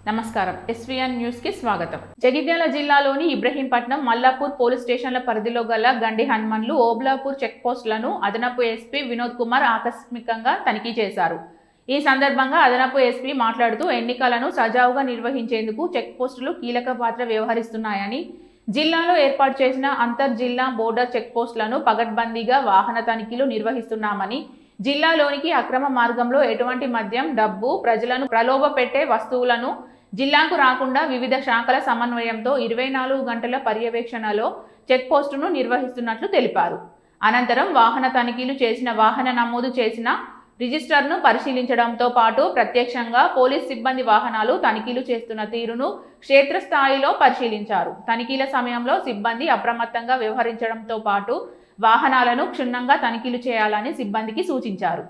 నమస్కారం SVN news కి స్వాగతం. జగిత్యాల జిల్లాలోని ఇబ్రహీంపట్నం, మల్లాపూర్ పోలీస్ స్టేషన్ల పరిధిలో గల గండి హనుమన్లు, ఓబ్లాపూర్ చెక్ పోస్టులను అదనపు ఎస్పీ వినోద్ కుమార్ ఆకస్మికంగా తనిఖీ చేశారు. ఈ సందర్భంగా అదనపు ఎస్పీ మాట్లాడుతూ ఎన్నికలను సజావుగా నిర్వహించేందుకు చెక్ పోస్టులు కీలక పాత్ర వ్యవహరిస్తున్నాయని, జిల్లాలో ఏర్పాటు చేసిన అంతర్ జిల్లా బోర్డర్ చెక్ పోస్టులను పగడ్బందీగా వాహన తనిఖీలు నిర్వహిస్తున్నామని, జిల్లాలోనికి అక్రమ మార్గంలో ఎటువంటి మద్యం, డబ్బు, ప్రజలను ప్రలోభపెట్టే వస్తువులను జిల్లాకు రాకుండా వివిధ శాఖల సమన్వయంతో 24 గంటల పర్యవేక్షణలో చెక్ పోస్టును నిర్వహిస్తున్నట్లు తెలిపారు. అనంతరం వాహన తనిఖీలు చేసిన వాహన నమోదు చేసిన రిజిస్టర్ను పరిశీలించడంతో పాటు ప్రత్యక్షంగా పోలీస్ సిబ్బంది వాహనాలు తనిఖీలు చేస్తున్న తీరును క్షేత్రస్థాయిలో పరిశీలించారు. తనిఖీల సమయంలో సిబ్బంది అప్రమత్తంగా వ్యవహరించడంతో పాటు వాహనాలను క్షుణ్ణంగా తనిఖీలు చేయాలని సిబ్బందికి సూచించారు.